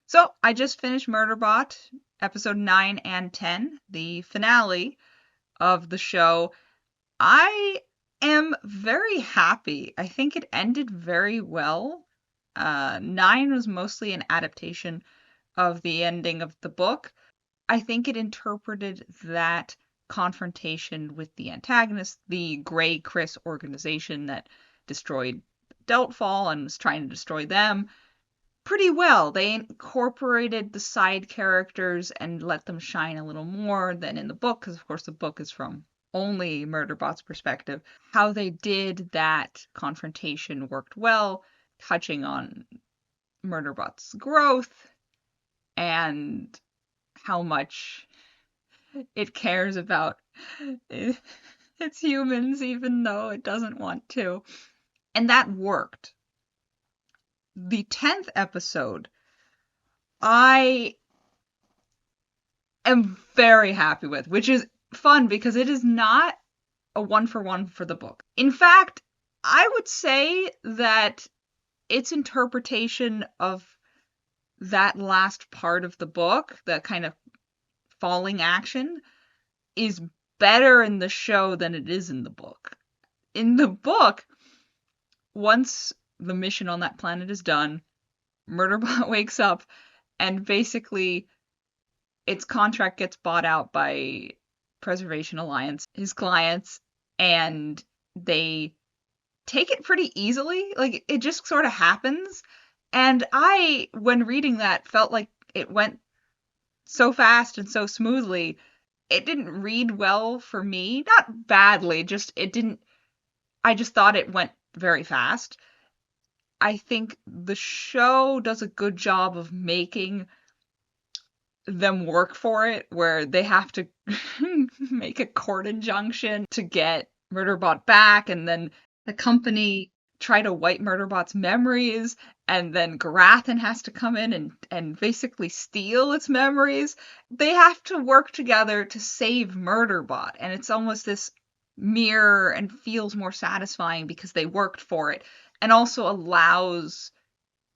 So I just finished Murderbot, episode 9 and 10, the finale of the show. I am very happy. I think it ended very well. 9 was mostly an adaptation of the ending of the book. I think it interpreted that confrontation with the antagonist, the Grey Chris organization that destroyed Deltfall and was trying to destroy them, pretty well. They incorporated the side characters and let them shine a little more than in the book, because of course the book is from only Murderbot's perspective. How they did that confrontation worked well, touching on Murderbot's growth and how much it cares about its humans, even though it doesn't want to. And that worked. The 10th episode, I am very happy with, which is fun because it is not a one for the book. In fact, I would say that its interpretation of that last part of the book, the kind of falling action, is better in the show than it is in the book. In the book, once the mission on that planet is done, Murderbot wakes up and basically its contract gets bought out by Preservation Alliance, his clients, and they take it pretty easily. Like, it just sort of happens. And I, when reading that, felt like it went so fast and so smoothly. It didn't read well for me. Not badly, just it didn't. I just thought it went very fast. I think the show does a good job of making them work for it, where they have to make a court injunction to get Murderbot back, and then the company try to wipe Murderbot's memories, and then Garathan has to come in and basically steal its memories. They have to work together to save Murderbot, and it's almost this mirror and feels more satisfying because they worked for it, and also allows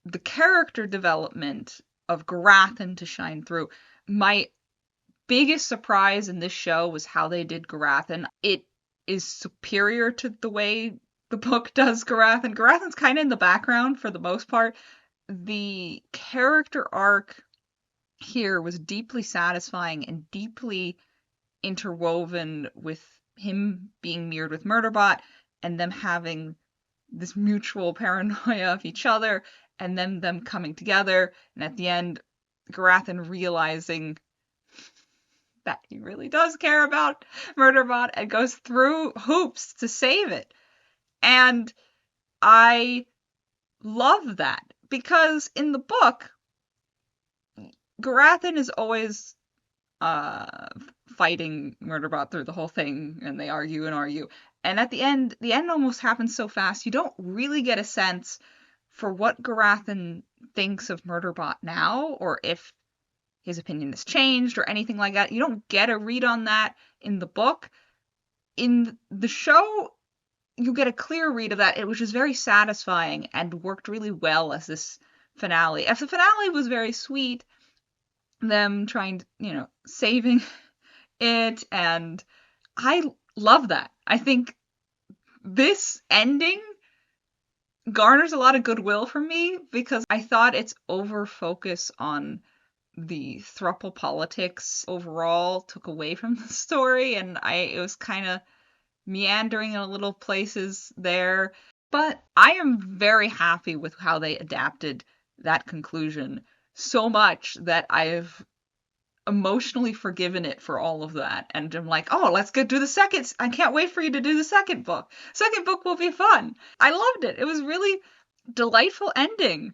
the character development of Garathan to shine through. My biggest surprise in this show was how they did Garathan. It is superior to the way the book does Garathan. Garathan's kind of in the background for the most part. The character arc here was deeply satisfying and deeply interwoven with him being mirrored with Murderbot and them having this mutual paranoia of each other, and then them coming together, and at the end, Garathan realizing that he really does care about Murderbot and goes through hoops to save it. And I love that, because in the book, Garathan is always fighting Murderbot through the whole thing, and they argue and argue. And at the end almost happens so fast, you don't really get a sense for what Garathan thinks of Murderbot now, or if his opinion has changed, or anything like that. You don't get a read on that in the book. In the show, you get a clear read of that, which is very satisfying and worked really well as this finale. As the finale was very sweet, them trying to, saving it, and I love that. I think this ending garners a lot of goodwill from me, because I thought its over focus on the throuple politics overall took away from the story, and it was kind of meandering in a little places there. But I am very happy with how they adapted that conclusion, so much that I've emotionally forgiven it for all of that, and I'm like, oh, let's go do the second. I can't wait for you to do the second book. Second book will be fun. I loved it. It was really delightful ending.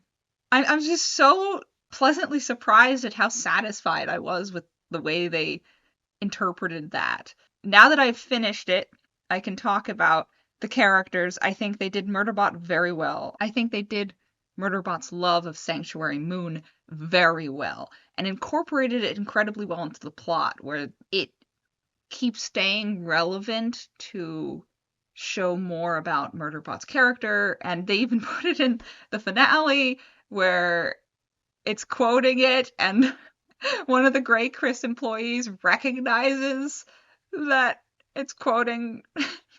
I'm just so pleasantly surprised at how satisfied I was with the way they interpreted that. Now that I've finished it, I can talk about the characters. I think they did Murderbot very well. I think they did Murderbot's love of Sanctuary Moon very well, and incorporated it incredibly well into the plot, where it keeps staying relevant to show more about Murderbot's character, and they even put it in the finale, where it's quoting it, and one of the Grey Chris employees recognizes that it's quoting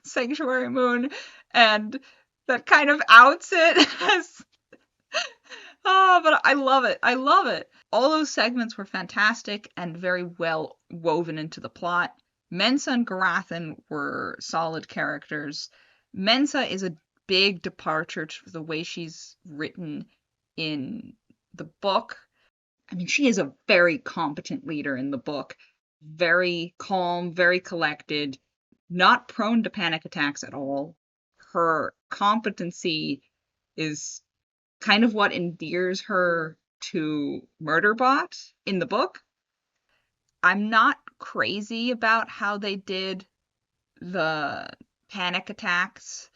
Sanctuary Moon, and that kind of outs it as, oh, but I love it. I love it. All those segments were fantastic and very well woven into the plot. Mensa and Garathan were solid characters. Mensa is a big departure to the way she's written in the book. I mean, she is a very competent leader in the book. Very calm, very collected, not prone to panic attacks at all. Her competency is kind of what endears her to Murderbot in the book. I'm not crazy about how they did the panic attacks.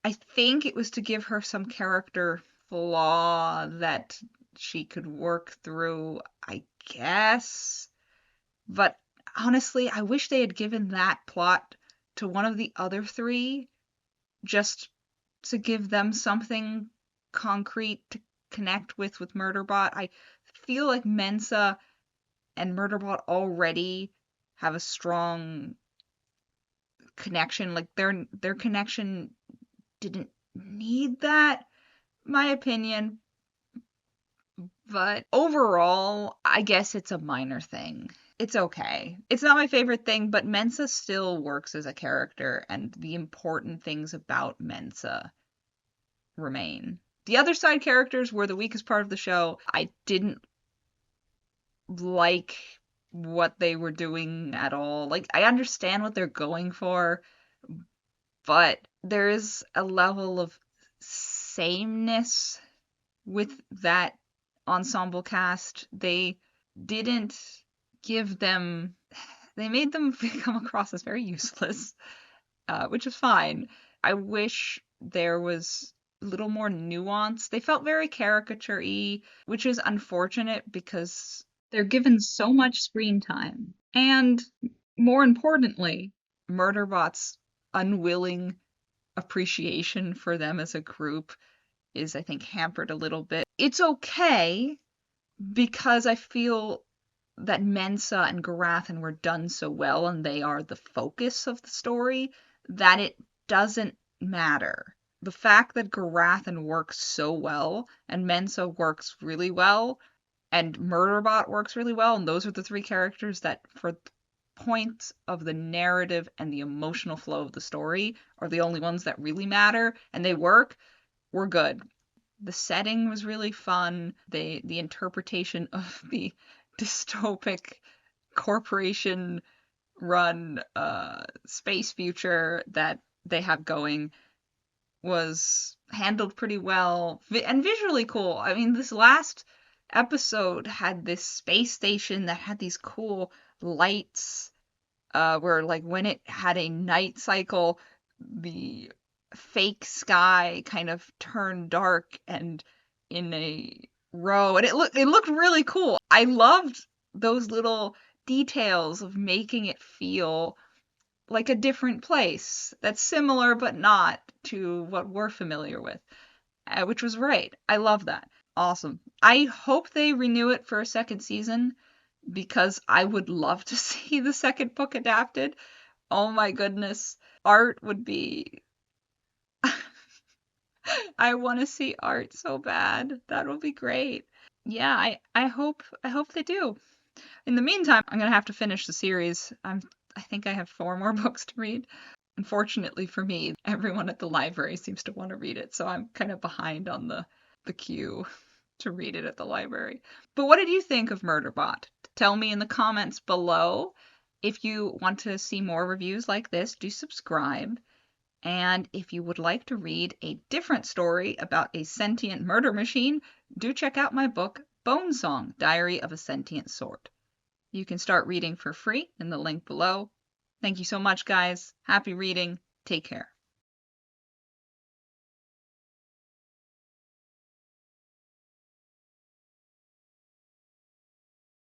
I think it was to give her some character flaw that she could work through, I guess. But honestly, I wish they had given that plot to one of the other three, just to give them something concrete to connect with Murderbot. I feel like Mensa and Murderbot already have a strong connection. Like their connection didn't need that, my opinion. But overall, I guess it's a minor thing. It's okay. It's not my favorite thing, but Mensa still works as a character, and the important things about Mensa remain. The other side characters were the weakest part of the show. I didn't like what they were doing at all. Like, I understand what they're going for, but there is a level of sameness with that ensemble cast. They didn't give them, they made them come across as very useless, which is fine. I wish there was a little more nuance. They felt very caricature-y, which is unfortunate because they're given so much screen time. And more importantly, Murderbot's unwilling appreciation for them as a group is, I think, hampered a little bit. It's okay because I feel that Mensa and Garathan were done so well and they are the focus of the story that it doesn't matter. The fact that Garathan works so well and Mensa works really well and Murderbot works really well, and those are the three characters that, for points of the narrative and the emotional flow of the story, are the only ones that really matter, and they work, we're good. The setting was really fun. The interpretation of the dystopic corporation run space future that they have going was handled pretty well and visually cool. I mean, this last episode had this space station that had these cool lights where, like, when it had a night cycle, the fake sky kind of turned dark and in a row, and it looked really cool. I loved those little details of making it feel like a different place that's similar but not to what we're familiar with, which was great. I love that. Awesome. I hope they renew it for a second season because I would love to see the second book adapted. Oh my goodness. Art would be I want to see art so bad. That will be great. Yeah, I hope they do. In the meantime, I'm gonna have to finish the series. I think I have 4 more books to read. Unfortunately for me, everyone at the library seems to want to read it, so I'm kind of behind on the queue to read it at the library. But what did you think of Murderbot? Tell me in the comments below. If you want to see more reviews like this, do subscribe. And if you would like to read a different story about a sentient murder machine, do check out my book, Bone Song, Diary of a Sentient Sort. You can start reading for free in the link below. Thank you so much, guys. Happy reading. Take care.